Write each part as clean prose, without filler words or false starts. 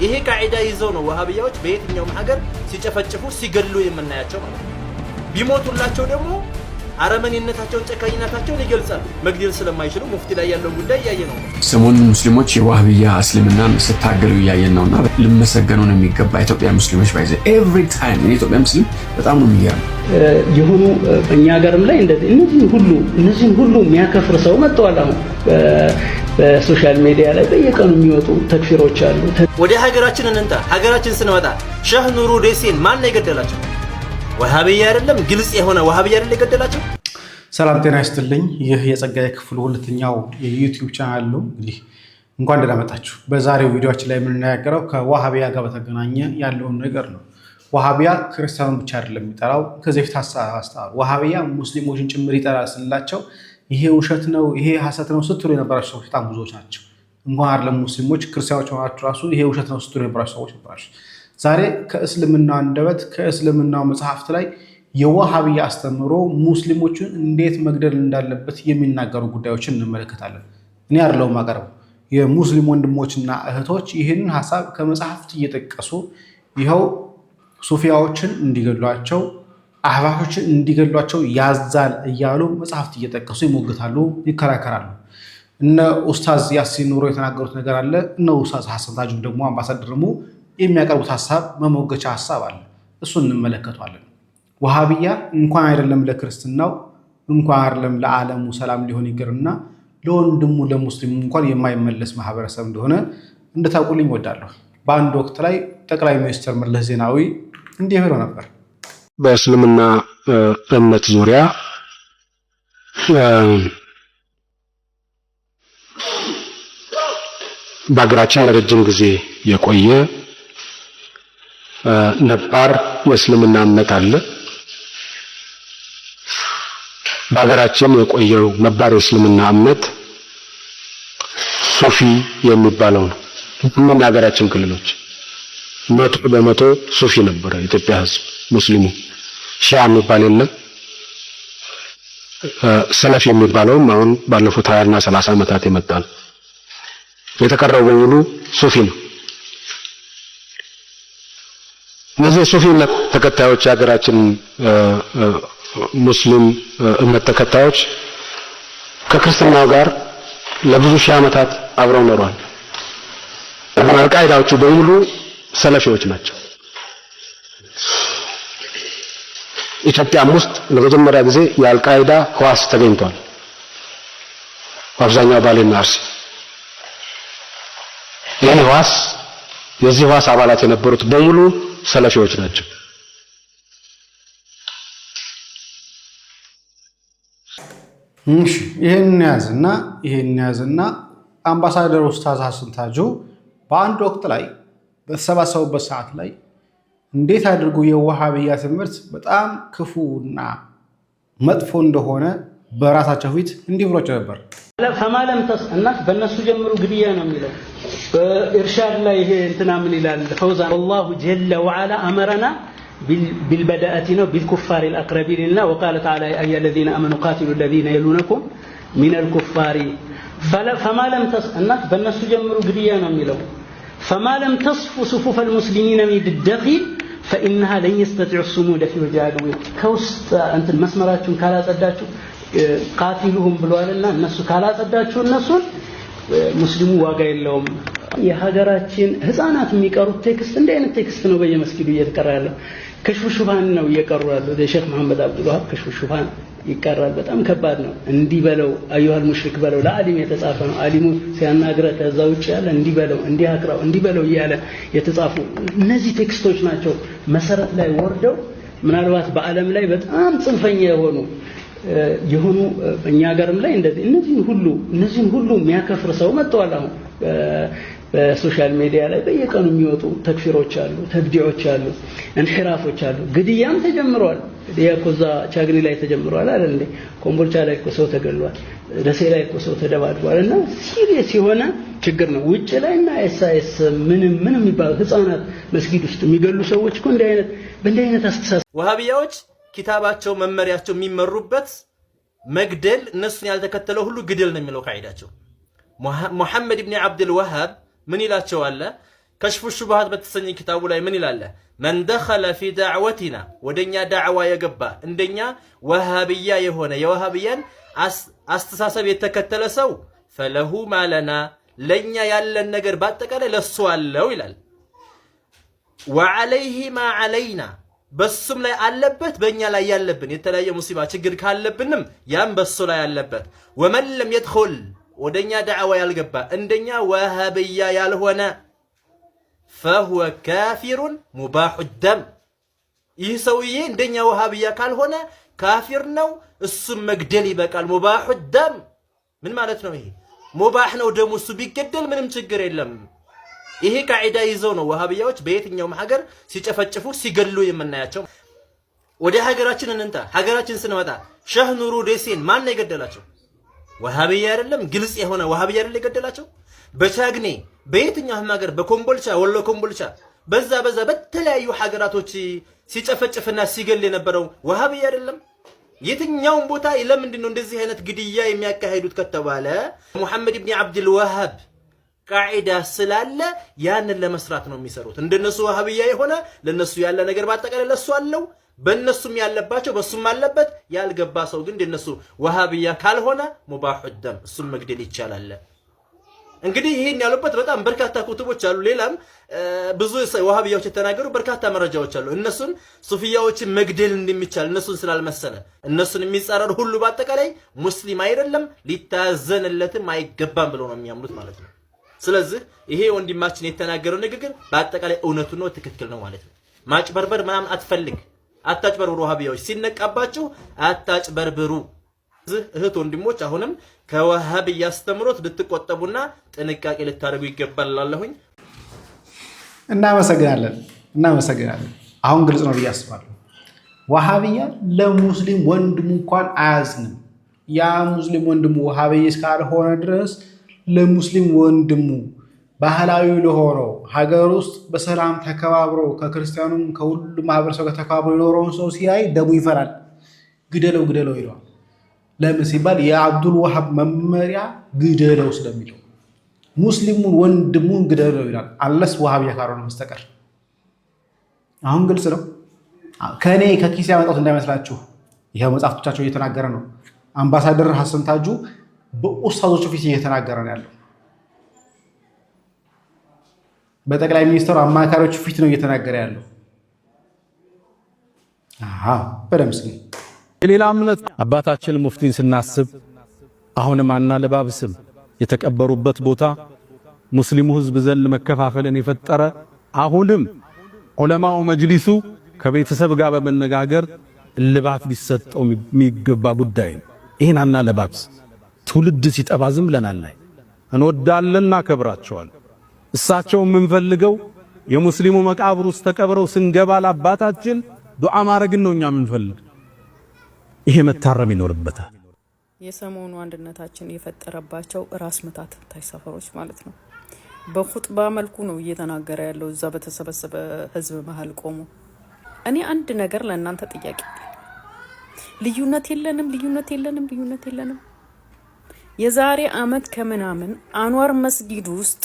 ይሄ ቃዒዳ ይዘው ነው ወሃቢያዎች በየትኛውም ሀገር ሲጨፈጭፉ ሲገድሉ የምናያቸው ማለት ነው። ቢሞቱላቸው ደግሞ አረመኔነታቸውን ጨካኝነታቸውን ይገልጻሉ። መግደል ስለማይችሉ ሙፍቲ ላይ ያለውን ጉዳይ እያየ ነው። ሰሞኑን ሙስሊሞች የዋህብያ እስልምናን ስታገሉ እያየን ነውና ልመሰገኑ ነው የሚገባ ኢትዮጵያ ሙስሊሞች ባይዘ ኤቭሪ ታይም የኢትዮጵያ ሙስሊም በጣም ነው የሚገርም። የሆኑ በእኛ ሀገርም ላይ እንደዚህ እነዚህን ሁሉ የሚያከፍር ሰው መጥቷል። አሁን በሶሻል ሚዲያ ላይ በየቀኑ የሚወጡ ተክፊሮች አሉ። ወደ ሀገራችን እንንጣ። ሀገራችን ስንመጣ ሼህ ኑሩ ደሴን ማን ነው የገደላቸው? ወሃቢያ አይደለም፣ ግልጽ የሆነ ወሃቢያ አይደለም የገደላቸው። ሰላም ጤና ይስጥልኝ። ይህ የጸጋዬ ክፍሉ ሁለተኛው የዩቲዩብ ቻናል ነው። እንግዲህ እንኳን ደህና መጣችሁ። በዛሬው ቪዲዮአችን ላይ የምንነጋገረው ከዋሃቢያ ጋር በተገናኘ ያለውን ነገር ነው። ዋሃቢያ ክርስቲያኑን ብቻ አይደለም የሚጠራው። ከዚህ በፊት አስተዋል ዋሃቢያ ሙስሊሞችን ጭምር ይጠራል ስላቸው ይሄ ውሸት ነው ይሄ ሐሰት ነው ስትሉ የነበራችሁ ሰዎች በጣም ብዙዎች ናቸው። እንኳን አይደለም ሙስሊሞች ክርስቲያኖች ሆናችሁ ራሱ ይሄ ውሸት ነው ስትሉ የነበራችሁ ሰዎች ነበራችሁ። ዛሬ ከእስልምና አንደበት ከእስልምናው መጽሐፍት ላይ የዋሃቢያ አስተምሮ ሙስሊሞችን እንዴት መግደል እንዳለበት የሚናገሩ ጉዳዮችን እንመለከታለን። እኔ አይደለሁም ማቀርበው የሙስሊም ወንድሞችና እህቶች ይህንን ሐሳብ ከመጽሐፍት እየጠቀሱ ይኸው ሱፊያዎችን እንዲገድሏቸው አህባሾችን እንዲገድሏቸው ያዛል እያሉ መጽሐፍት እየጠቀሱ ይሞግታሉ፣ ይከራከራሉ። እነ ኡስታዝ ያሲን ኑሮ የተናገሩት ነገር አለ። እነ ኡስታዝ ሐሰን ታጁም ደግሞ አምባሳደር ደግሞ የሚያቀርቡት ሐሳብ መሞገቻ ሐሳብ አለ። እሱን እንመለከቷለን። ዋሃቢያ እንኳን አይደለም ለክርስትናው እንኳን አይደለም ለዓለሙ ሰላም ሊሆን ይቅርና ለወንድሙ ለሙስሊሙ እንኳን የማይመለስ ማህበረሰብ እንደሆነ እንድታውቁልኝ እወዳለሁ። በአንድ ወቅት ላይ ጠቅላይ ሚኒስትር መለስ ዜናዊ እንዲህ ብለው ነበር። በእስልምና እምነት ዙሪያ በአገራችን ለረጅም ጊዜ የቆየ ነባር የእስልምና እምነት አለ። በአገራችን የቆየው ነባር የእስልምና እምነት ሱፊ የሚባለው ነው። ሁሉም የሀገራችን ክልሎች 100% ሱፊ ነበረ። የኢትዮጵያ ሕዝብ ሙስሊሙ ሺዓ የሚባል የለም። ሰለፍ የሚባለውም አሁን ባለፉት 20 እና 30 ዓመታት የመጣ ነው። የተቀረው በሙሉ ሱፊ ነው። እነዚህ ሱፊ ተከታዮች የሀገራችን ሙስሊም እምነት ተከታዮች ከክርስትናው ጋር ለብዙ ሺህ ዓመታት አብረው ኖረዋል። አልቃይዳዎቹ በሙሉ ሰለፊዎች ናቸው። ኢትዮጵያም ውስጥ ለመጀመሪያ ጊዜ የአልቃይዳ ህዋስ ተገኝቷል። በአብዛኛው ባሌና አርሲ ይህ ህዋስ የዚህ ህዋስ አባላት የነበሩት በሙሉ ሰለፊዎች ናቸው። ይሄን ያዝና አምባሳደር ኡስታዝ ሐሰን ታጁ በአንድ ወቅት ላይ በተሰባሰቡበት ሰዓት ላይ እንዴት አድርጎ የዋሃቢያ ትምህርት በጣም ክፉና መጥፎ እንደሆነ በራሳቸው ፊት እንዲህ ብሏቸው ነበር። ፈማለም ተስናት በእነሱ ጀምሩ ግድያ ነው የሚለው በኢርሻድ ላይ ይሄ እንትና ምን ይላል ፈውዛን والله جل وعلا امرنا بالبداءة بالكفار الاقربين لنا وقال تعالى يا ايها الذين امنوا قاتلوا الذين يلونكم من الكفار فما لم تسنات በእነሱ ጀምሩ ግድያ ነው የሚለው فما لم تصف صفوف المسلمين من الدخيل فانها لن يستطيع الصمود في وجه عدو ከውስጥ እንትን መስመራችሁን ካላጸዳችሁ ቃቲሉሁም ብሏልና እነሱ ካላጸዳችሁ እነሱን ሙስሊሙ ዋጋ የለውም። የሀገራችን ህፃናት የሚቀሩት ቴክስት እንደ አይነት ቴክስት ነው በየመስጊዱ እየተቀራ ያለው። ከሽፉሽፋን ነው እየቀሩ ያለው። የሼክ መሐመድ አብዱል ወሃብ ከሽፉሽፋን ይቀራል። በጣም ከባድ ነው። እንዲህ በለው አዩሃል ሙሽሪክ በለው ለዓሊም የተጻፈ ነው። ዓሊሙ ሲያናግረ ከዛ ውጭ ያለ እንዲህ በለው እንዲህ አክራው እንዲህ በለው እያለ የተጻፉ እነዚህ ቴክስቶች ናቸው መሰረት ላይ ወርደው ምናልባት በዓለም ላይ በጣም ጽንፈኛ የሆኑ በእኛ ሀገርም ላይ እንደዚህ እነዚህን ሁሉ የሚያከፍር ሰው መጥቷል። አሁን በሶሻል ሚዲያ ላይ በየቀኑ የሚወጡ ተክፊሮች አሉ፣ ተብዲዖች አሉ፣ እንሒራፎች አሉ። ግድያም ተጀምሯል። ግድያ እኮ እዛ ቻግኒ ላይ ተጀምሯል አይደል እንዴ? ኮምቦልቻ ላይ እኮ ሰው ተገሏል። ደሴ ላይ እኮ ሰው ተደባድቧል። እና ሲሪየስ የሆነ ችግር ነው። ውጭ ላይና ኤስአይኤስ ምንም የሚባሉ ህፃናት መስጊድ ውስጥ የሚገሉ ሰዎች እኮ በእንዲህ አይነት አስተሳሰብ ወሃቢያዎች ኪታባቸው መመሪያቸው የሚመሩበት መግደል እነሱን ያልተከተለው ሁሉ ግደል ነው የሚለው ቃይዳቸው። ሙሐመድ ኢብኑ አብዱል ወሃብ ምን ይላቸዋል? ከሽፉ ሹብሃት በተሰኘ ኪታቡ ላይ ምን ይላል? መን ደኸለ ፊ ዳዕወቲና ወደኛ ዳዕዋ የገባ እንደኛ ወሃብያ የሆነ የወሃብያን አስተሳሰብ የተከተለ ሰው ፈለሁ ማለና ለኛ ያለን ነገር በአጠቃላይ ለሱ አለው ይላል። ወዐለይሂ ማ ዐለይና በሱም ላይ አለበት በእኛ ላይ ያለብን የተለያየ ሙሲባ ችግር ካለብንም ያም በሱ ላይ አለበት። ወመን ለም የድኹል ወደኛ ዳዕዋ ያልገባ እንደኛ ወሃብያ ያልሆነ ፈሁወ ካፊሩን ሙባሑ ደም ይህ ሰውዬ እንደኛ ወሃብያ ካልሆነ ካፊር ነው፣ እሱም መግደል ይበቃል። ሙባሑ ደም ምን ማለት ነው? ይሄ ሙባህ ነው ደሙ፣ እሱ ቢገደል ምንም ችግር የለም። ይሄ ቃዒዳ ይዘው ነው ወሃብያዎች በየትኛውም ሀገር ሲጨፈጭፉ ሲገሉ የምናያቸው። ወደ ሀገራችን እንንታ። ሀገራችን ስንመጣ ሸህ ኑሩ ደሴን ማን ነው የገደላቸው? ወሃብያ አይደለም? ግልጽ የሆነ ወሃብያ አይደለም የገደላቸው? በቻግኔ በየትኛውም ሀገር በኮምቦልቻ ወሎ ኮምቦልቻ በዛ በተለያዩ ሀገራቶች ሲጨፈጭፍና ሲገል የነበረው ወሃብያ አይደለም? የትኛውም ቦታ ለምንድን ነው እንደዚህ አይነት ግድያ የሚያካሂዱት ከተባለ ሙሐመድ ኢብኑ አብዱል ወሃብ ቃዒዳ ስላለ ያንን ለመስራት ነው የሚሰሩት። እንደነሱ ወሃብያ የሆነ ለነሱ ያለ ነገር ባጠቃላይ ለሱ አለው፣ በነሱም ያለባቸው በሱም አለበት። ያልገባ ሰው ግን እንደነሱ ወሃብያ ካልሆነ ሙባሑ ደም እሱም መግደል ይቻላል። እንግዲህ ይሄን ያሉበት በጣም በርካታ ኩቱቦች አሉ። ሌላም ብዙ ወሃብያዎች የተናገሩ በርካታ መረጃዎች አሉ። እነሱን ሱፊያዎችን መግደል እንደሚቻል እነሱን ስላልመሰለ እነሱን የሚጻረር ሁሉ ባጠቃላይ ሙስሊም አይደለም፣ ሊታዘንለትም አይገባም ብለው ነው የሚያምኑት ማለት ነው። ስለዚህ ይሄ ወንድማችን የተናገረው ንግግር በአጠቃላይ እውነቱ ነው፣ ትክክል ነው ማለት ነው። ማጭበርበር ምናምን አትፈልግ፣ አታጭበርብሩ። ወሃብያዎች ሲነቃባችሁ አታጭበርብሩ። እህት ወንድሞች አሁንም ከወሃብያ አስተምሮት ልትቆጠቡና ጥንቃቄ ልታደርጉ ይገባል እላለሁኝ። እናመሰግናለን። አሁን ግልጽ ነው ብዬ አስባለሁ። ወሃብያ ለሙስሊም ወንድሙ እንኳን አያዝንም። ያ ሙስሊም ወንድሙ ወሃብያ እስካልሆነ ድረስ ለሙስሊም ወንድሙ ባህላዊ ለሆነው ሀገር ውስጥ በሰላም ተከባብሮ ከክርስቲያኑም ከሁሉም ማህበረሰብ ጋር ተከባብሮ የኖረውን ሰው ሲያይ ደሙ ይፈራል። ግደለው ይለዋል። ለምን ሲባል የአብዱል ወሃብ መመሪያ ግደለው ስለሚለው ሙስሊሙን ወንድሙን ግደለው ይላል። አለስ ወሃብያ ካልሆነ በስተቀር አሁን ግልጽ ነው። ከኔ ከኪስ ያመጣሁት እንዳይመስላችሁ። ይሄው መጽሐፍቶቻቸው እየተናገረ ነው። አምባሳደር ሐሰን ታጁ በኡስታዞቹ ፊት እየተናገረ ነው ያለው። በጠቅላይ ሚኒስትሩ አማካሪዎች ፊት ነው እየተናገረ ያለው። በደምስ የሌላ እምነት አባታችን ሙፍቲን ስናስብ አሁንም አናለባብስም። የተቀበሩበት ቦታ ሙስሊሙ ህዝብ ዘንድ መከፋፈልን የፈጠረ አሁንም ዑለማው መጅሊሱ ከቤተሰብ ጋር በመነጋገር እልባት ሊሰጠው የሚገባ ጉዳይ ነው። ይሄን አናለባብስ። ትውልድ ሲጠባ ዝም ብለናል። እንወዳለን፣ እናከብራቸዋለን። እሳቸው የምንፈልገው የሙስሊሙ መቃብር ውስጥ ተቀብረው ስንገባ ለአባታችን ዱዓ ማድረግን ነው እኛ የምንፈልግ። ይሄ መታረም ይኖርበታል። የሰሞኑ አንድነታችን የፈጠረባቸው ራስ ምታት ሰፈሮች ማለት ነው። በኹጥባ መልኩ ነው እየተናገረ ያለው እዛ በተሰበሰበ ህዝብ መሃል ቆሞ። እኔ አንድ ነገር ለእናንተ ጥያቄ፣ ልዩነት የለንም። የዛሬ አመት ከምናምን አንዋር መስጊድ ውስጥ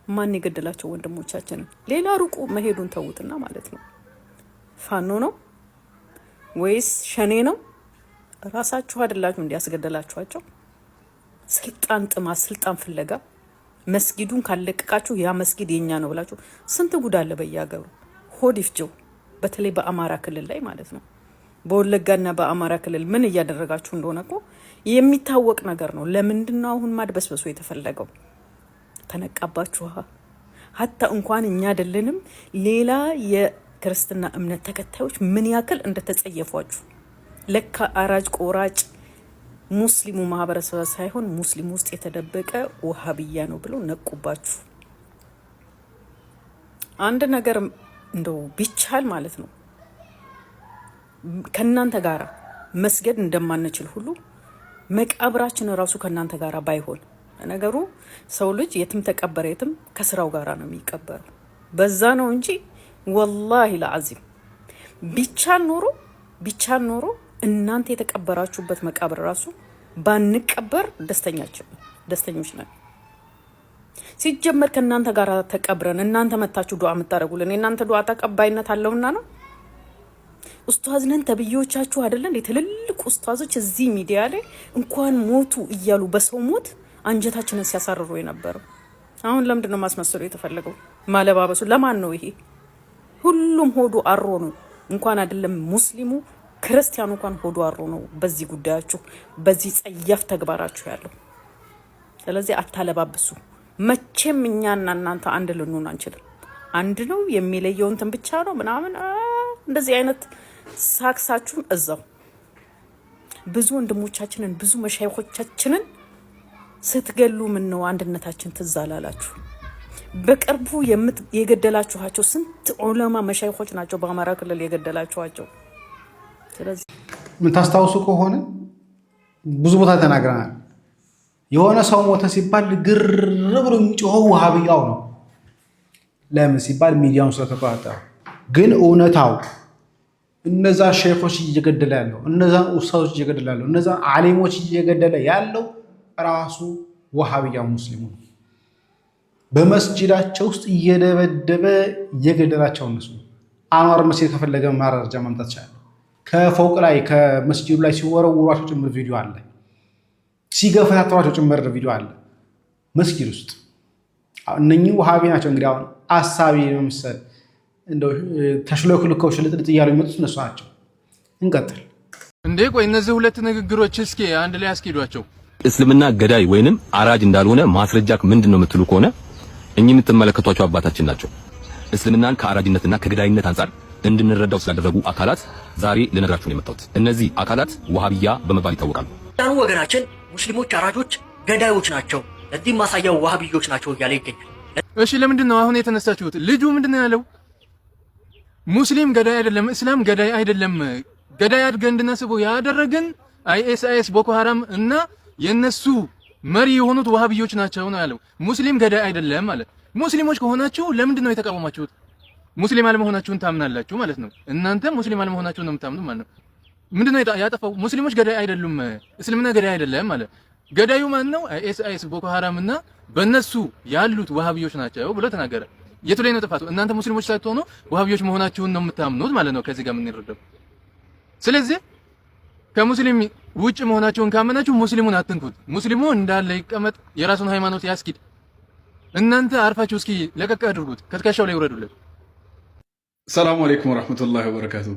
ማን የገደላቸው ወንድሞቻችንን? ሌላ ሩቁ መሄዱን ተውትና ማለት ነው። ፋኖ ነው ወይስ ሸኔ ነው? ራሳችሁ አይደላችሁ እንዲያስገደላችኋቸው? ስልጣን ጥማት፣ ስልጣን ፍለጋ መስጊዱን ካለቀቃችሁ ያ መስጊድ የኛ ነው ብላችሁ ስንት ጉድ አለ በየሀገሩ። ሆድ ይፍጀው። በተለይ በአማራ ክልል ላይ ማለት ነው። በወለጋና በአማራ ክልል ምን እያደረጋችሁ እንደሆነ እኮ የሚታወቅ ነገር ነው። ለምንድነው አሁን ማድበስበሱ የተፈለገው? ተነቃባችሁ። ሀታ እንኳን እኛ አይደለንም ሌላ የክርስትና እምነት ተከታዮች ምን ያክል እንደተጸየፏችሁ። ለካ አራጅ ቆራጭ ሙስሊሙ ማህበረሰብ ሳይሆን ሙስሊም ውስጥ የተደበቀ ወሃብያ ነው ብለው ነቁባችሁ። አንድ ነገር እንደው ቢቻል ማለት ነው ከናንተ ጋራ መስገድ እንደማንችል ሁሉ መቃብራችን ራሱ ከናንተ ጋራ ባይሆን፣ ነገሩ ሰው ልጅ የትም ተቀበረ የትም ከስራው ጋራ ነው የሚቀበረው። በዛ ነው እንጂ ወላሂ ለአዚም ቢቻል ኖሮ እናንተ የተቀበራችሁበት መቃብር ራሱ ባንቀበር ደስተኞች ነን። ሲጀመር ከእናንተ ጋር ተቀብረን እናንተ መታችሁ ዱዓ የምታደርጉልን የእናንተ ዱዓ ተቀባይነት አለውና ነው። ኡስታዝ ነን ተብዬዎቻችሁ አይደለን የትልልቅ ኡስታዞች እዚህ ሚዲያ ላይ እንኳን ሞቱ እያሉ በሰው ሞት አንጀታችንን ሲያሳርሩ የነበረው። አሁን ለምንድን ነው ማስመሰሉ የተፈለገው? ማለባበሱ ለማን ነው? ይሄ ሁሉም ሆዱ አሮ ነው። እንኳን አይደለም ሙስሊሙ ክርስቲያኑ እንኳን ሆዱ አሮ ነው በዚህ ጉዳያችሁ፣ በዚህ ጸያፍ ተግባራችሁ ያለው። ስለዚህ አታለባብሱ። መቼም እኛና እናንተ አንድ ልንሆን አንችልም። አንድ ነው የሚለየው እንትን ብቻ ነው ምናምን እንደዚህ አይነት ሳክሳችሁን እዛው ብዙ ወንድሞቻችንን ብዙ መሻይኾቻችንን ስትገሉ ምን ነው አንድነታችን ትዝ አላላችሁ? በቅርቡ የገደላችኋቸው ስንት ዑለማ መሻይኾች ናቸው በአማራ ክልል የገደላችኋቸው። ስለዚህ ምን ታስታውሱ ከሆነ ብዙ ቦታ ተናግረናል። የሆነ ሰው ሞተ ሲባል ግር ብሎ የሚጮኸው ውሃብያው ነው። ለምን ሲባል ሚዲያውን ስለተቆጣጠረ። ግን እውነታው እነዛ ሼኾች እየገደለ ያለው እነዛ ኡስታዞች እየገደለ ያለው እነዛ ዓሊሞች እየገደለ ያለው ራሱ ወሃቢያ ሙስሊሙ ነው። በመስጂዳቸው ውስጥ እየደበደበ እየገደላቸው እነሱ። አንዋር መስጂድ ከፈለገ ማረጃ ማምጣት ይችላል። ከፎቅ ላይ ከመስጂዱ ላይ ሲወረውሯቸው ጭምር ቪዲዮ አለ። ሲገፈታተሯቸው ጭምር ቪዲዮ አለ መስጂድ ውስጥ። እነኚህ ወሃቢ ናቸው። እንግዲህ አሁን አሳቢ መምሰል እንደው ተሽሎክልከው ሽልጥልጥ እያሉ የሚመጡት እነሱ ናቸው። እንቀጥል እንዴ። ቆይ እነዚህ ሁለት ንግግሮች እስኪ አንድ ላይ አስኪዷቸው። እስልምና ገዳይ ወይንም አራጅ እንዳልሆነ ማስረጃ ምንድነው የምትሉ ከሆነ እኚህ የምትመለከቷቸው አባታችን ናቸው። እስልምናን ከአራጅነትና ከገዳይነት አንፃር እንድንረዳው ስላደረጉ አካላት ዛሬ ልነግራችሁ ነው የመጣሁት። እነዚህ አካላት ወሃቢያ በመባል ይታወቃሉ። ዳኑ ወገናችን ሙስሊሞች አራጆች ገዳዮች ናቸው፣ ለዚህ ማሳያው ወሃቢዮች ናቸው እያለ ይገኛል። እሺ ለምንድን ነው አሁን የተነሳችሁት? ልጁ ምንድነው ያለው? ሙስሊም ገዳይ አይደለም፣ እስላም ገዳይ አይደለም። ገዳይ አድርገን እንድናስበው ያደረገን አይኤስአይኤስ ቦኮ ሐራም እና የነሱ መሪ የሆኑት ወሃቢዮች ናቸው ነው ያለው። ሙስሊም ገዳይ አይደለም ማለት። ሙስሊሞች ከሆናችሁ ለምንድን ነው የተቃወማችሁት? ሙስሊም አለመሆናችሁን ታምናላችሁ ማለት ነው። እናንተ ሙስሊም አለመሆናችሁን ነው የምታምኑ ማለት ነው። ምንድነው ያጠፋው? ሙስሊሞች ገዳይ አይደሉም፣ እስልምና ገዳይ አይደለም ማለት። ገዳዩ ማን ነው? አይኤስአይኤስ ቦኮ ሐራም እና በእነሱ ያሉት ወሃቢዮች ናቸው ብሎ ተናገረ። የቱ ላይ ነው ጥፋቱ? እናንተ ሙስሊሞች ሳትሆኑ ወሃቢዮች መሆናችሁን ነው የምታምኑት ማለት ነው። ከዚህ ጋር ምን ይረዳው? ስለዚህ ከሙስሊም ውጭ መሆናችሁን ካመናችሁ ሙስሊሙን አትንኩት። ሙስሊሙ እንዳለ ይቀመጥ፣ የራሱን ሃይማኖት ያስኪድ። እናንተ አርፋችሁ እስኪ ለቀቅ አድርጉት፣ ከትከሻው ላይ ውረዱለት። ሰላም አለይኩም ወራህመቱላሂ ወበረካቱ።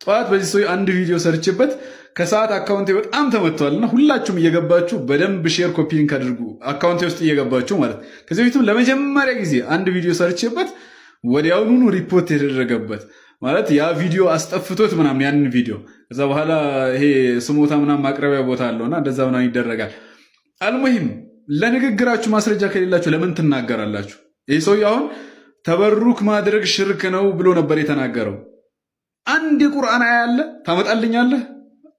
ጠዋት በዚህ ሰው አንድ ቪዲዮ ሰርችበት ከሰዓት አካውንቴ በጣም ተመቷልና ሁላችሁም እየገባችሁ በደንብ ሼር ኮፒ ሊንክ አድርጉ። አካውንቴ ውስጥ እየገባችሁ ማለት ከዚህ በፊትም ለመጀመሪያ ጊዜ አንድ ቪዲዮ ሰርችበት ወዲያውኑ ሪፖርት የተደረገበት ማለት ያ ቪዲዮ አስጠፍቶት ምናምን ያንን ቪዲዮ ከዛ በኋላ ይሄ ስሞታ ምናምን ማቅረቢያ ቦታ አለውና እንደዛ ምናምን ይደረጋል። አልሙሂም ለንግግራችሁ ማስረጃ ከሌላችሁ ለምን ትናገራላችሁ? ይሄ ሰው አሁን ተበሩክ ማድረግ ሽርክ ነው ብሎ ነበር የተናገረው። አንድ የቁርአን አያ አለ ታመጣልኛለህ?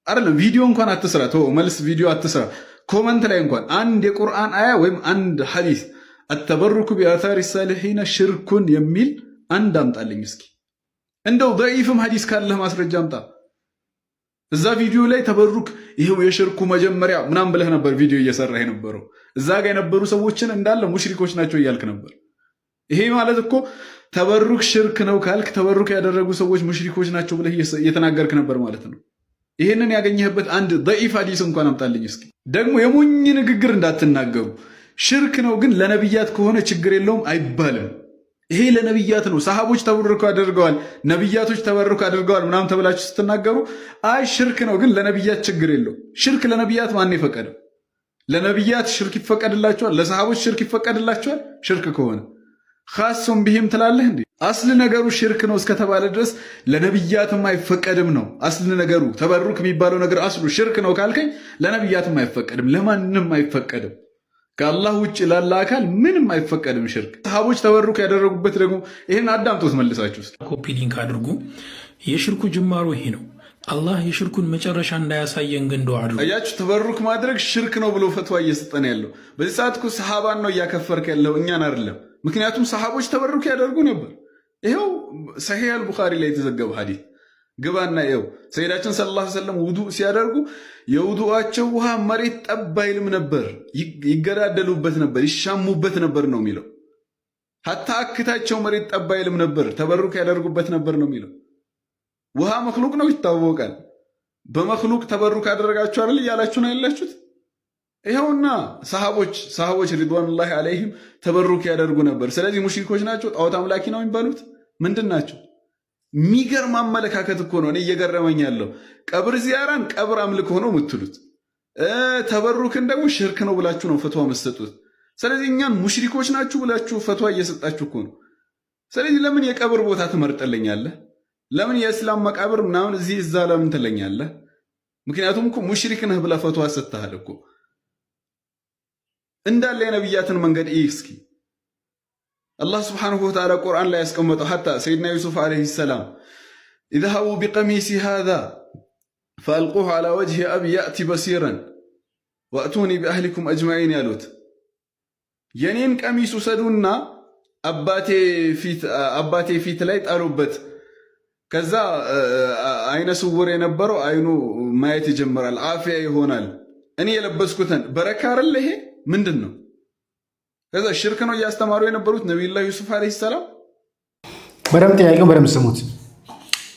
አይደለም ቪዲዮ እንኳን አትስራ፣ መልስ ቪዲዮ አትስራ። ኮመንት ላይ እንኳን አንድ የቁርአን አያ ወይም አንድ ሐዲስ አተበሩኩ ቢአታሪ ሳሊሒና ሽርኩን የሚል አንድ አምጣልኝ እስኪ። እንደው ደኢፍም ሐዲስ ካለህ ማስረጃ አምጣ። እዛ ቪዲዮ ላይ ተበሩክ ይሄው የሽርኩ መጀመሪያ ምናምን ብለህ ነበር ቪዲዮ እየሰራህ የነበረው። እዛ ጋር የነበሩ ሰዎችን እንዳለ ሙሽሪኮች ናቸው እያልክ ነበር። ይሄ ማለት እኮ ተበሩክ ሽርክ ነው ካልክ ተበሩክ ያደረጉ ሰዎች ሙሽሪኮች ናቸው ብለህ እየተናገርክ ነበር ማለት ነው። ይሄንን ያገኘህበት አንድ ደኢፍ ሐዲስ እንኳን አምጣልኝ እስኪ። ደግሞ የሞኝ ንግግር እንዳትናገሩ። ሽርክ ነው ግን ለነብያት ከሆነ ችግር የለውም አይባልም። ይሄ ለነብያት ነው። ሰሃቦች ተበሩክ አድርገዋል፣ ነብያቶች ተበሩክ አድርገዋል ምናምን ተብላችሁ ስትናገሩ አይ ሽርክ ነው ግን ለነብያት ችግር የለውም። ሽርክ ለነብያት ማን የፈቀደው? ለነብያት ሽርክ ይፈቀድላቸዋል? ለሰሃቦች ሽርክ ይፈቀድላቸዋል? ሽርክ ከሆነ ኻሱም ቢሂም ትላለህ እንዴ? አስል ነገሩ ሽርክ ነው እስከተባለ ድረስ ለነብያትም አይፈቀድም ነው አስል ነገሩ። ተበሩክ የሚባለው ነገር አስሉ ሽርክ ነው ካልከኝ ለነብያትም አይፈቀድም፣ ለማንም አይፈቀድም። ከአላህ ውጭ ላለ አካል ምንም አይፈቀድም ሽርክ። ሰሃቦች ተበሩክ ያደረጉበት ደግሞ ይህን አዳምጦት መልሳችሁ ኮፒ ሊንክ አድርጉ። የሽርኩ ጅማሩ ይሄ ነው። አላህ የሽርኩን መጨረሻ እንዳያሳየን ግን ዱዓ አድርጉ። አያችሁ ተበሩክ ማድረግ ሽርክ ነው ብሎ ፈትዋ እየሰጠን ያለው በዚህ ሰዓት እኮ ሰሃባን ነው እያከፈርክ ያለው እኛን አይደለም። ምክንያቱም ሰሃቦች ተበሩክ ያደርጉ ነበር። ይሄው ሰሂህ አልቡኻሪ ላይ የተዘገበ ሐዲስ ግባና ይኸው ሰይዳችን ሰለላሁ ዐለይሂ ወሰለም ውዱእ ሲያደርጉ የውዱአቸው ውሃ መሬት ጠብ አይልም ነበር፣ ይገዳደሉበት ነበር፣ ይሻሙበት ነበር ነው የሚለው። ሀታ አክታቸው መሬት ጠብ አይልም ነበር፣ ተበሩክ ያደርጉበት ነበር ነው የሚለው። ውሃ መክሉቅ ነው ይታወቃል። በመክሉቅ ተበሩክ አደረጋችሁ አይደል እያላችሁ ነው ያላችሁት። ይኸውና ሰሃቦች ሪድዋኑላሂ ዐለይሂም ተበሩክ ያደርጉ ነበር። ስለዚህ ሙሽሪኮች ናቸው፣ ጣዖት አምላኪ ነው የሚባሉት ምንድን ናቸው? የሚገርም አመለካከት እኮ ነው። እኔ እየገረመኝ ያለው ቀብር ዚያራን ቀብር አምልኮ ነው የምትሉት፣ ተበሩክን ደግሞ ሽርክ ነው ብላችሁ ነው ፈትዋ የምትሰጡት። ስለዚህ እኛን ሙሽሪኮች ናችሁ ብላችሁ ፈትዋ እየሰጣችሁ እኮ ነው። ስለዚህ ለምን የቀብር ቦታ ትመርጠልኛለህ? ለምን የእስላም መቃብር ምናምን እዚህ እዛ ለምን ትለኛለህ? ምክንያቱም እኮ ሙሽሪክ ነህ ብለህ ፈትዋ ሰጥተሃል እኮ። እንዳለ የነቢያትን መንገድ እስኪ አላህ ስብሓንሁ ወተዓላ ቁርአን ላይ ያስቀመጠው ሐታ ሰይድና ዩሱፍ ዓለይሂ ሰላም ኢዝሀቡ ቢቀሚሲ ሃዛ ፈአልቁሁ ዓላ ወጅሂ አቢ ያእቲ በሲረን ወእቱኒ ቢአህሊኩም አጅማዒን ያሉት የኔን ቀሚስ ውሰዱና አባቴ ፊት ላይ ጣሉበት። ከዛ አይነ ስውር የነበረው አይኑ ማየት ይጀምራል፣ አፍያ ይሆናል። እኔ የለበስኩትን በረካ አይደል ይሄ ምንድን ነው? ከዛ ሽርክ ነው እያስተማሩ የነበሩት ነቢዩላህ ዩሱፍ ዓለይሂ ሰላም። በደምብ ጥያቄው በደምብ ስሙት።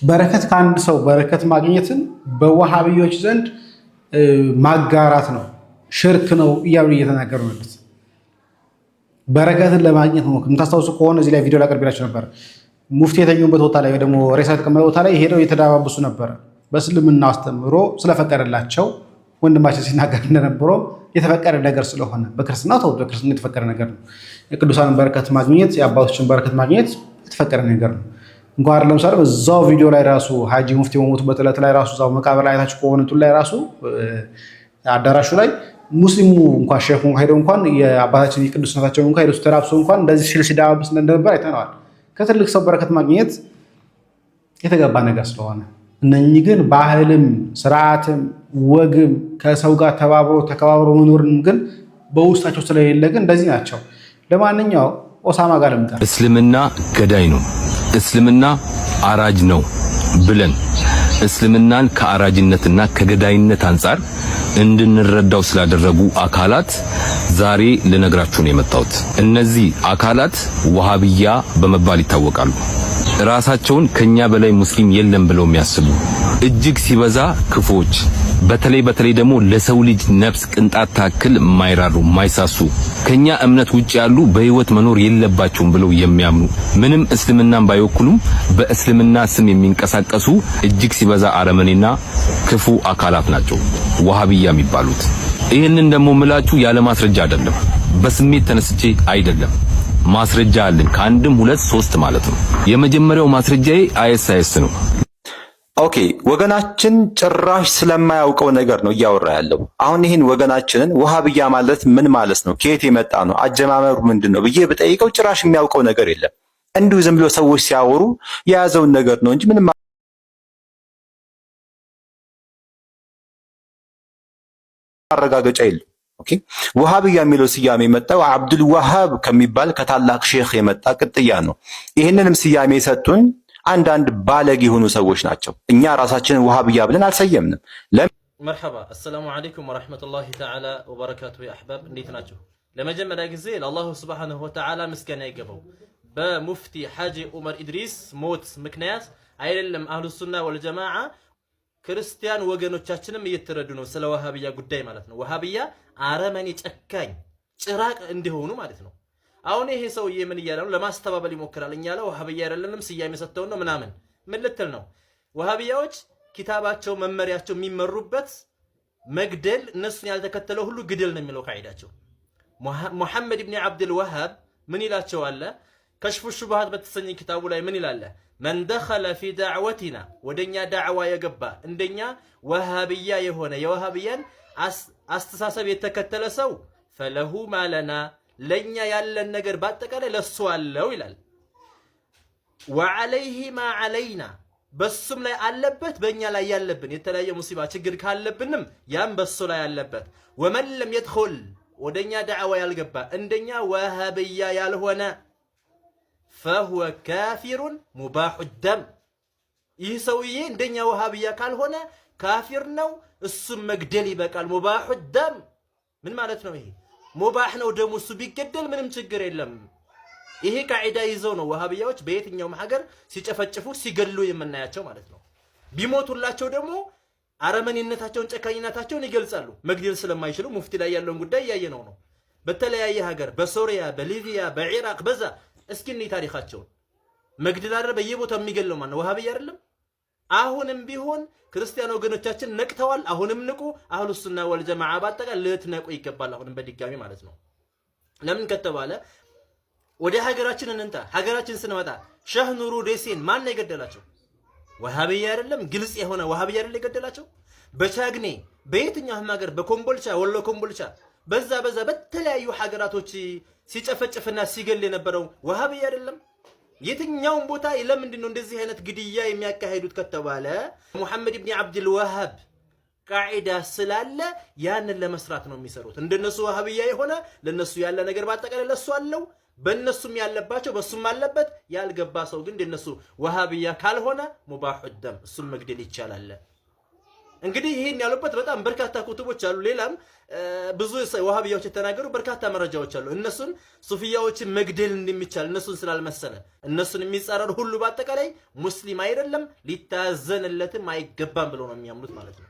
በረከት ከአንድ ሰው በረከት ማግኘትን በዋሃብዮች ዘንድ ማጋራት ነው፣ ሽርክ ነው እያሉ እየተናገሩ ነው። በረከትን ለማግኘት ነው። የምታስታውሱ ከሆነ እዚህ ላይ ቪዲዮ ላቀርብላችሁ ነበር። ሙፍቲ የተኙበት ቦታ ላይ ወይ ደግሞ ሬሳ የተቀመጠ ቦታ ላይ ሄደው የተዳባበሱ ነበረ። በእስልምና አስተምሮ ስለፈቀደላቸው ወንድማችን ሲናገር እንደነበረው የተፈቀደ ነገር ስለሆነ በክርስትና ተወዶ በክርስትና የተፈቀደ ነገር ነው። የቅዱሳንን በረከት ማግኘት የአባቶችን በረከት ማግኘት የተፈቀደ ነገር ነው። እንኳን ለምሳሌ በዛው ቪዲዮ ላይ ራሱ ሀጂ ሙፍቲ በሞቱበት ዕለት ላይ ራሱ እዛው መቃብር ላይ አይታችሁ ከሆነ ላይ ራሱ አዳራሹ ላይ ሙስሊሙ እንኳን ሼኹ ሄደው እንኳን የአባታችን የቅዱስነታቸውን እንኳን ሄደው ተራብሶ እንኳን እንደዚህ ሲል ሲዳባብስ እንደነበር አይተነዋል። ከትልቅ ሰው በረከት ማግኘት የተገባ ነገር ስለሆነ እነኚህ ግን ባህልም ስርዓትም ወግም ከሰው ጋር ተከባብሮ መኖርን ግን በውስጣቸው ስለሌለ ግን እንደዚህ ናቸው። ለማንኛው ኦሳማ ጋር ልምጣ። እስልምና ገዳይ ነው፣ እስልምና አራጅ ነው ብለን እስልምናን ከአራጅነትና ከገዳይነት አንጻር እንድንረዳው ስላደረጉ አካላት ዛሬ ልነግራችሁ ነው የመጣሁት። እነዚህ አካላት ወሃቢያ በመባል ይታወቃሉ። ራሳቸውን ከኛ በላይ ሙስሊም የለም ብለው የሚያስቡ እጅግ ሲበዛ ክፎች፣ በተለይ ደግሞ ለሰው ልጅ ነፍስ ቅንጣት ታክል የማይራሩ የማይሳሱ ከኛ እምነት ውጭ ያሉ በህይወት መኖር የለባቸውም ብለው የሚያምኑ ምንም እስልምናን ባይወክሉም በእስልምና ስም የሚንቀሳቀሱ እጅግ ሲበዛ አረመኔና ክፉ አካላት ናቸው ወሃቢያ የሚባሉት። ይህንን ደግሞ ምላችሁ ያለ ማስረጃ አይደለም፣ በስሜት ተነስቼ አይደለም። ማስረጃ አለኝ፣ ከአንድም ሁለት ሶስት ማለት ነው። የመጀመሪያው ማስረጃዬ አይኤስ ነው። ኦኬ፣ ወገናችን ጭራሽ ስለማያውቀው ነገር ነው እያወራ ያለው። አሁን ይህን ወገናችንን ወሃብያ ማለት ምን ማለት ነው፣ ከየት የመጣ ነው፣ አጀማመሩ ምንድን ነው ብዬ ብጠይቀው ጭራሽ የሚያውቀው ነገር የለም። እንዲሁ ዝም ብሎ ሰዎች ሲያወሩ የያዘውን ነገር ነው እንጂ ምንም ማረጋገጫ የለም። ኦኬ፣ ወሃብያ የሚለው ስያሜ የመጣው አብዱል ወሃብ ከሚባል ከታላቅ ሼክ የመጣ ቅጥያ ነው። ይህንንም ስያሜ የሰጡን አንዳንድ ባለግ የሆኑ ሰዎች ናቸው። እኛ ራሳችንን ወሃብያ ብለን አልሰየምንም። መርሐባ አሰላሙ አለይኩም ወራህመቱላሂ ተዓላ ወበረካቱ። አህባብ እንዴት ናቸው? ለመጀመሪያ ጊዜ ለአላሁ ሱብሓነሁ ወተዓላ ምስጋና ይገባው። በሙፍቲ ሐጂ ዑመር ኢድሪስ ሞት ምክንያት አይደለም አህሉ ሱና ወልጀማዓ ክርስቲያን ወገኖቻችንም እየተረዱ ነው ስለ ወሃብያ ጉዳይ ማለት ነው። ወሃብያ አረመኔ ጨካኝ ጭራቅ እንዲሆኑ ማለት ነው። አሁን ይሄ ሰውዬ ምን እያለ ነው? ለማስተባበል ይሞክራል። እኛ ላይ ወሃብያ አይደለንም ስያሜ ሰጥተው ነው ምናምን ምን ልትል ነው? ወሃብያዎች ኪታባቸው መመሪያቸው የሚመሩበት መግደል፣ እነሱን ያልተከተለው ሁሉ ግደል ነው የሚለው ቃይዳቸው። ሙሐመድ ኢብኑ አብዱል ወሃብ ምን ይላቸዋል? ከሽፉ ሹብሃት በተሰኘ ኪታቡ ላይ ምን ይላል? መን ደኸለ ፊ ዳዕወቲና ወደኛ ዳዕዋ የገባ እንደኛ ወሃብያ የሆነ የወሃብያን አስተሳሰብ የተከተለ ሰው ፈለሁ ማለና ለኛ ያለን ነገር በአጠቃላይ ለሱ አለው ይላል። ወዐለይሂ ማ ዐለይና በሱም ላይ አለበት በእኛ ላይ ያለብን የተለያየ ሙሲባ ችግር ካለብንም ያም በሱ ላይ አለበት። ወመን ለም የድኹል ወደኛ ዳዕዋ ያልገባ እንደኛ ወሃብያ ያልሆነ ፈሁወ ካፊሩን ሙባሑ ደም ይህ ሰውዬ እንደኛ ወሃቢያ ካልሆነ ካፊር ነው፣ እሱም መግደል ይበቃል። ሙባሁ ደም ምን ማለት ነው? ይሄ ሙባህ ነው ደሙ፣ እሱ ቢገደል ምንም ችግር የለም። ይሄ ቃዒዳ ይዘው ነው ወሃቢያዎች በየትኛውም ሀገር ሲጨፈጭፉ ሲገሉ የምናያቸው ማለት ነው። ቢሞቱላቸው ደግሞ አረመኔነታቸውን ጨካኝነታቸውን ይገልጻሉ። መግደል ስለማይችሉ ሙፍቲ ላይ ያለውን ጉዳይ ያየነው ነው። በተለያየ ሀገር በሶሪያ፣ በሊቢያ፣ በኢራቅ በዛ እስኪኒ ታሪካቸውን መግደል አይደል በየቦታው የሚገለው ማን ነው? ወሃቢያ አይደለም? አሁንም ቢሆን ክርስቲያን ወገኖቻችን ነቅተዋል። አሁንም ንቁ። አህሉ ሱና ወል ጀማዓ ባጠቃላይ ልትነቁ ይገባል። አሁንም በድጋሚ ማለት ነው። ለምን ከተባለ ወደ ሀገራችን እንንታ። ሀገራችን ስንመጣ ሸህ ኑሩ ደሴን ማን ነው የገደላቸው? ወሃቢያ አይደለም? ግልጽ የሆነ ወሃቢያ አይደል የገደላቸው? በቻግኔ በየትኛውም ሀገር በኮምቦልቻ ወሎ ኮምቦልቻ በዛ በተለያዩ ሀገራቶች ሲጨፈጭፍና ሲገል የነበረው ወሃቢያ አይደለም? የትኛውም ቦታ ለምንድን ነው እንደዚህ አይነት ግድያ የሚያካሂዱት ከተባለ ሙሐመድ ኢብኑ አብዱል ወሃብ ቃዒዳ ስላለ ያንን ለመስራት ነው የሚሰሩት። እንደነሱ ወሃቢያ የሆነ ለነሱ ያለ ነገር ባጠቃላይ ለሱ አለው፣ በእነሱም ያለባቸው በሱም አለበት። ያልገባ ሰው ግን እንደነሱ ወሃቢያ ካልሆነ ሙባሁ ደም እሱን መግደል ይቻላል። እንግዲህ ይሄን ያሉበት በጣም በርካታ ኩቱቦች አሉ። ሌላም ብዙ ወሃቢያዎች የተናገሩ በርካታ መረጃዎች አሉ። እነሱን ሱፊያዎችን መግደል እንደሚቻል እነሱን ስላልመሰለ እነሱን የሚጻረሩ ሁሉ ባጠቃላይ ሙስሊም አይደለም ሊታዘንለትም አይገባም ብለው ነው የሚያምኑት ማለት ነው።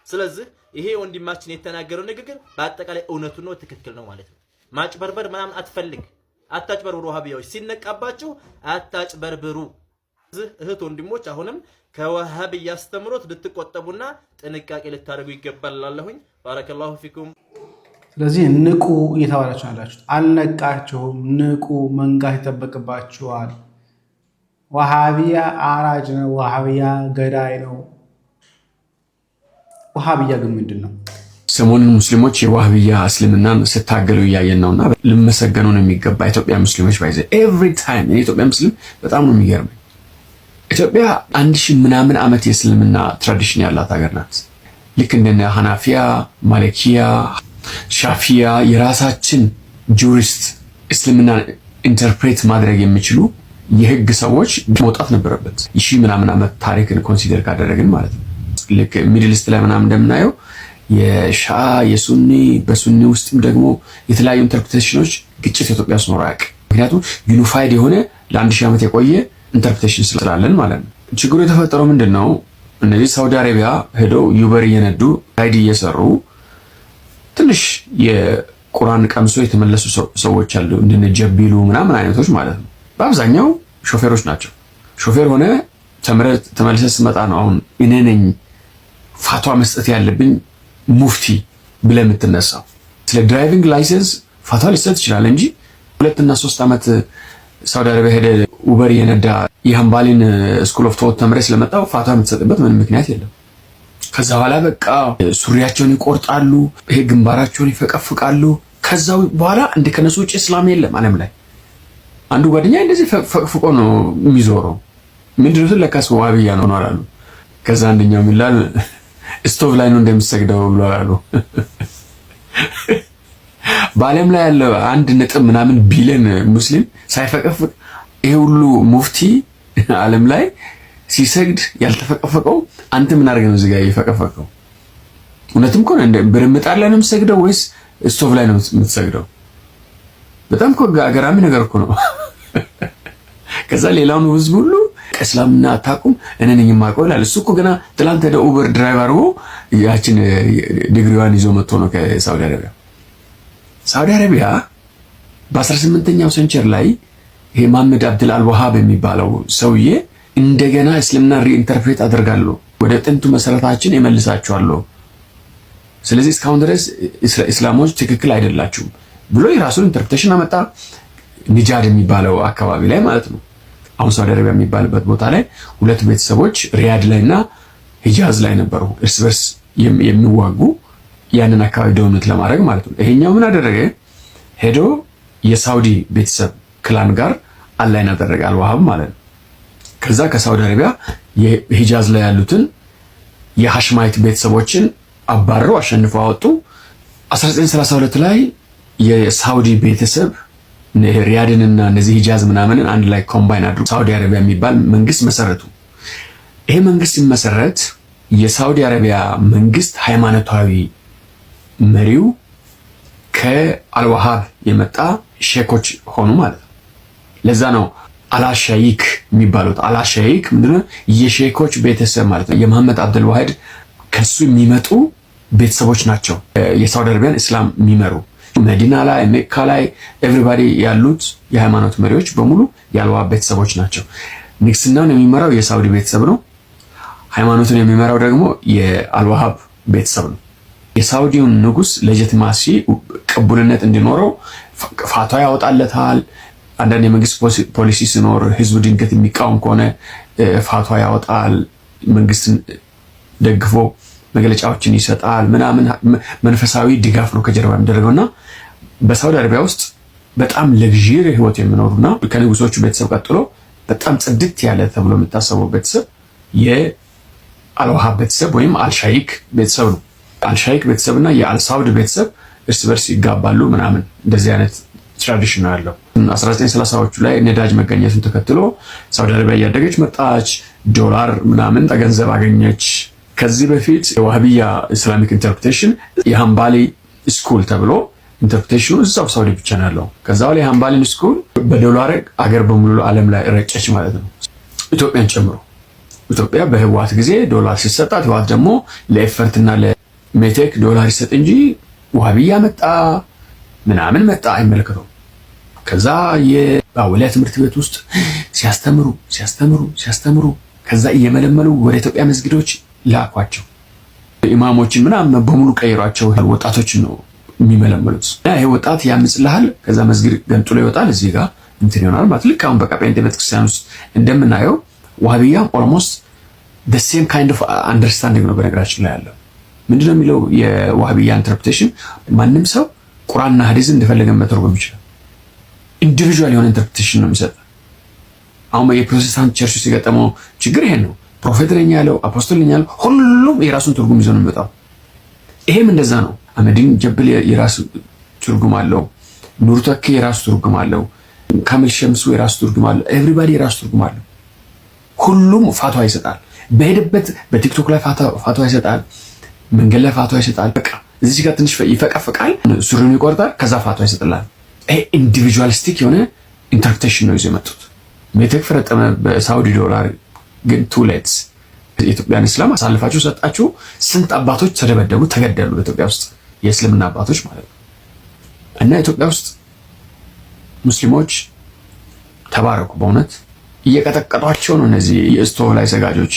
ስለዚህ ይሄ ወንድማችን የተናገረው ንግግር በአጠቃላይ እውነቱ ነው፣ ትክክል ነው ማለት ነው። ማጭበርበር ምናምን አትፈልግ፣ አታጭበርብሩ። ወሃቢያዎች ሲነቃባችሁ አታጭበርብሩ። እህት ወንድሞች አሁንም ከወሃቢያ አስተምሮት ልትቆጠቡና ጥንቃቄ ልታደርጉ ይገባል እላለሁኝ። ባረከላሁ ፊኩም። ስለዚህ ንቁ እየተባላችሁ ያላችሁት አልነቃችሁም። ንቁ፣ መንቃት ይጠበቅባችኋል። ወሃቢያ አራጅ ነው፣ ወሃቢያ ገዳይ ነው። ወሃቢያ ግን ምንድን ነው? ሰሞኑን ሙስሊሞች የዋህብያ እስልምናን ስታገሉ እያየን ነውና ልመሰገኑ ነው የሚገባ ኢትዮጵያ ሙስሊሞች ባይዘ ኤቭሪ ታይም የኢትዮጵያ ሙስሊም በጣም ነው የሚገርመኝ። ኢትዮጵያ 1000 ምናምን ዓመት የእስልምና ትራዲሽን ያላት ሀገር ናት። ልክ እንደነ ሐናፊያ፣ ማሊኪያ፣ ሻፊያ የራሳችን ጁሪስት እስልምና ኢንተርፕሬት ማድረግ የሚችሉ የህግ ሰዎች መውጣት ነበረበት። 1000 ምናምን ዓመት ታሪክን ኮንሲደር ካደረግን ማለት ነው። ልክ ሚድል ኢስት ላይ ምናምን እንደምናየው የሺዓ የሱኒ በሱኒ ውስጥም ደግሞ የተለያዩ ኢንተርፕሬቴሽኖች ግጭት ኢትዮጵያ ውስጥ ኖሮ አያውቅም። ምክንያቱም ዩኒፋይድ የሆነ ለ1000 ዓመት የቆየ ኢንተርፕሬቴሽን ስላለን ማለት ነው። ችግሩ የተፈጠረው ምንድነው? እነዚህ ሳውዲ አረቢያ ሄደው ዩበር እየነዱ ራይድ እየሰሩ ትንሽ የቁርአን ቀምሶ የተመለሱ ሰዎች አሉ፣ እንደነ ጀቢሉ ምናምን አይነቶች ማለት ነው። በአብዛኛው ሾፌሮች ናቸው። ሾፌር ሆነ ተመልሰህ ስትመጣ ነው አሁን እኔ ነኝ ፋቷ መስጠት ያለብኝ ሙፍቲ ብለህ የምትነሳው። ስለ ድራይቪንግ ላይሰንስ ፋቷ ሊሰጥ ይችላል እንጂ 2 እና 3 ዓመት ሳውዲ አረቢያ ሄደ ኡበር የነዳ የሃምባሊን ስኩል ኦፍ ቶት ተምረህ ስለመጣው ፋቷ የምትሰጥበት ምንም ምክንያት የለም። ከዛ በኋላ በቃ ሱሪያቸውን ይቆርጣሉ፣ ይሄ ግንባራቸውን ይፈቀፍቃሉ። ከዛው በኋላ እንደ ከነሱ ውጭ እስላም የለም ዓለም ላይ። አንዱ ጓደኛ እንደዚህ ፈቅፍቆ ነው የሚዞረው። ምንድነው ለካስ ወሃቢያ ነው አላሉ። ከዛ አንደኛው ሚላል ስቶቭ ላይ ነው እንደምትሰግደው ብሏል አሉ። በዓለም ላይ ያለው 1 ምናምን ቢሊዮን ሙስሊም ሳይፈቀፍቅ ይሄ ሁሉ ሙፍቲ ዓለም ላይ ሲሰግድ ያልተፈቀፈቀው አንተ ምን አድርገህ ነው እዚህ ጋር የፈቀፈቀው? እውነትም እኮ እንደ ብርምጣድ ላይ ነው የምትሰግደው ወይስ ስቶቭ ላይ ነው የምትሰግደው? በጣም እኮ ገራሚ ነገር እኮ ነው። ከዛ ሌላውን ህዝብ ሁሉ እስላምና አታውቁም እኔ ነኝ የማውቀው ይላል። እሱ እኮ ገና ትላንት ወደ ኡበር ድራይቨር አድርጎ ያችን ዲግሪዋን ይዞ መጥቶ ነው ከሳውዲ አረቢያ። ሳውዲ አረቢያ በ18ኛው ሴንቸሪ ላይ ይሄ መሐመድ አብዱል አልወሃብ የሚባለው ሰውዬ እንደገና እስልምና ሪኢንተርፕሬት አደርጋለሁ፣ ወደ ጥንቱ መሰረታችን እመልሳችኋለሁ፣ ስለዚህ እስካሁን ድረስ እስላሞች ትክክል አይደላችሁም ብሎ የራሱን ኢንተርፕሬቴሽን አመጣ። ኒጃድ የሚባለው አካባቢ ላይ ማለት ነው። አሁን ሳውዲ አረቢያ የሚባልበት ቦታ ላይ 2 ቤተሰቦች ሪያድ ላይና ሂጃዝ ላይ ነበሩ እርስ በርስ የሚዋጉ ያንን አካባቢ ደህንነት ለማድረግ ማለት ነው። ይሄኛው ምን አደረገ? ሄዶ የሳውዲ ቤተሰብ ክላን ጋር አላይን አደረገ፣ አልዋሃብ ማለት ነው። ከዛ ከሳውዲ አረቢያ የሂጃዝ ላይ ያሉትን የሐሽማይት ቤተሰቦችን አባረው አሸንፈው አወጡ። 1932 ላይ የሳውዲ ቤተሰብ ሪያድንና እነዚህ ሂጃዝ ምናምንን አንድ ላይ ኮምባይን አድርገው ሳውዲ አረቢያ የሚባል መንግስት መሰረቱ። ይሄ መንግስት ሲመሰረት የሳውዲ አረቢያ መንግስት ሃይማኖታዊ መሪው ከአልዋሃብ የመጣ ሼኮች ሆኑ ማለት ነው። ለዛ ነው አላሻይክ የሚባሉት። አላሻይክ ምንድነው? የሼኮች ቤተሰብ ማለት ነው። የመሐመድ አብዱል ዋሂድ ከሱ የሚመጡ ቤተሰቦች ናቸው የሳውዲ አረቢያን እስላም የሚመሩ። መዲና ላይ መካ ላይ ኤቭሪባዲ ያሉት የሃይማኖት መሪዎች በሙሉ የአልዋሃብ ቤተሰቦች ናቸው። ንግስናውን የሚመራው የሳውዲ ቤተሰብ ነው። ሃይማኖቱን የሚመራው ደግሞ የአልዋሃብ ቤተሰብ ነው። የሳውዲውን ንጉስ ለጀትማሲ ቅቡልነት እንዲኖረው ፋቷ ያወጣለታል። አንዳንድ የመንግስት ፖሊሲ ሲኖር ህዝቡ ድንገት የሚቃወም ከሆነ ፋቷ ያወጣል። መንግስትን ደግፎ መግለጫዎችን ይሰጣል ምናምን። መንፈሳዊ ድጋፍ ነው ከጀርባ የሚደረገውና በሳውዲ አረቢያ ውስጥ በጣም ለግዢር ህይወት የሚኖሩና ከንጉሶቹ ቤተሰብ ቀጥሎ በጣም ጽድት ያለ ተብሎ የሚታሰበው ቤተሰብ የአልዋሃብ ቤተሰብ ወይም አልሻይክ ቤተሰብ ነው። አልሻይክ ቤተሰብና የአልሳውድ ቤተሰብ እርስ በርስ ይጋባሉ ምናምን። እንደዚህ አይነት ትራዲሽን አለው። 1930ዎቹ ላይ ነዳጅ መገኘቱን ተከትሎ ሳውዲ አረቢያ እያደገች መጣች። ዶላር ምናምን ገንዘብ አገኘች። ከዚህ በፊት የዋህቢያ ኢስላሚክ ኢንተርፕሬቴሽን የሃምባሊ ስኩል ተብሎ ኢንተርፕሬቴሽኑ እዛው ሳውዲ ብቻ ነው ያለው። ከዛ በኋላ የሃምባሊን ስኩል በዶላር አገር በሙሉ ዓለም ላይ ረጨች ማለት ነው፣ ኢትዮጵያን ጨምሮ። ኢትዮጵያ በህወሓት ጊዜ ዶላር ሲሰጣት፣ ህወሓት ደግሞ ለኤፈርትና ለሜቴክ ዶላር ይሰጥ እንጂ ዋህቢያ መጣ ምናምን መጣ አይመለከተውም። ከዛ የአወሊያ ትምህርት ቤት ውስጥ ሲያስተምሩ ከዛ እየመለመሉ ወደ ኢትዮጵያ መስጊዶች ላኳቸው። ኢማሞችን ምናምን በሙሉ ቀይሯቸው ወጣቶችን ነው የሚመለመሉት። ይሄ ወጣት ያምጽልሃል፣ ከዛ መስጊድ ገንጥሎ ይወጣል፣ እዚህ ጋር እንትን ይሆናል ማለት። ልክ አሁን በቃ ጴንጤ ቤተክርስቲያን ውስጥ እንደምናየው ዋህቢያ ኦልሞስት the same kind of understanding ነው በነገራችን ላይ ያለው። ምንድነው የሚለው የዋህቢያ ኢንተርፕሬቴሽን? ማንም ሰው ቁርአንና ሐዲስን እንደፈለገ መተርጎም ይችላል። ኢንዲቪጁዋል የሆነ ኢንተርፕሬቴሽን ነው የሚሰጥ። አሁን የፕሮቴስታንት ቸርች ውስጥ የገጠመው ችግር ይሄን ነው። ፕሮፌት ነኝ ያለው አፖስቶል ነኝ ያለው ሁሉም የራሱን ትርጉም ይዞ ነው የሚመጣው። ይሄም እንደዛ ነው። አህመዲን ጀብል የራሱ ትርጉም አለው። ኑር ተኪ የራሱ ትርጉም አለው። ካሚል ሸምሱ የራሱ ትርጉም አለው። ኤቭሪባዲ የራሱ ትርጉም አለው። ሁሉም ፋቷ ይሰጣል። በሄደበት በቲክቶክ ላይ ፋቷ ይሰጣል። መንገድ ላይ ፋቷ ይሰጣል። በቃ እዚህ ጋር ትንሽ ይፈቀፍቃል፣ ሱሪውን ይቆርጣል፣ ከዛ ፋቷ ይሰጥላል። ይሄ ኢንዲቪጁዋሊስቲክ የሆነ ኢንተርፕሬቴሽን ነው ይዞ የመጡት። ሜቴክ ፈረጠመ በሳውዲ ዶላር፣ ግን ቱ ሌትስ የኢትዮጵያን እስላም አሳልፋችሁ ሰጣችሁ። ስንት አባቶች ተደበደቡ፣ ተገደሉ በኢትዮጵያ ውስጥ የእስልምና አባቶች ማለት ነው። እና ኢትዮጵያ ውስጥ ሙስሊሞች ተባረኩ። በእውነት እየቀጠቀጧቸው ነው እነዚህ የስቶ ላይ ሰጋጆች።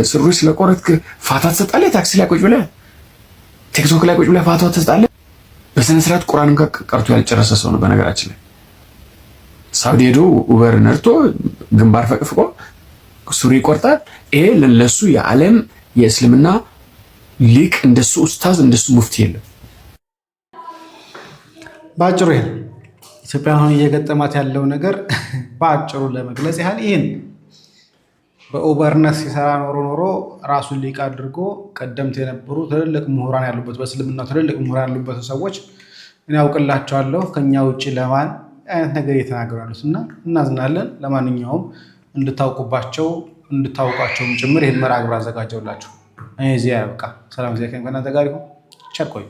ስሩ ስለቆረጥክ ፋታ ትሰጣለህ። ታክሲ ላይ ቁጭ ብለህ ቲክቶክ ላይ ቁጭ ብለህ ፋታ ትሰጣለህ። በስነ ስርዓት ቁርአንን ቀርቶ ያልጨረሰ ሰው ነው በነገራችን ላይ። ሳውዲ ሄዶ ኡበር ነርቶ ግንባር ፈቅፍቆ ሱሪ ይቆርጣል። ይሄ ለሱ የዓለም የእስልምና ሊቅ እንደሱ ኡስታዝ እንደሱ ሙፍቲ የለም። በአጭሩ ይሄን ኢትዮጵያ አሁን እየገጠማት ያለው ነገር በአጭሩ ለመግለጽ ያህል ይህን በኡበርነት ሲሰራ ኖሮ ራሱን ሊቅ አድርጎ ቀደምት የነበሩ ትልልቅ ምሁራን ያሉበት በእስልምና ትልልቅ ምሁራን ያሉበት ሰዎች እኔ ያውቅላቸዋለሁ ከኛ ውጭ ለማን አይነት ነገር እየተናገሩ ያሉት እና እናዝናለን። ለማንኛውም እንድታውቋቸውም ጭምር ይህን መርሃ ግብር አዘጋጀውላችሁ። እኔ እዚያ ያበቃ። ሰላም ጊዜ ከእናንተ ጋር ይሁን። ቸር ቆዩ።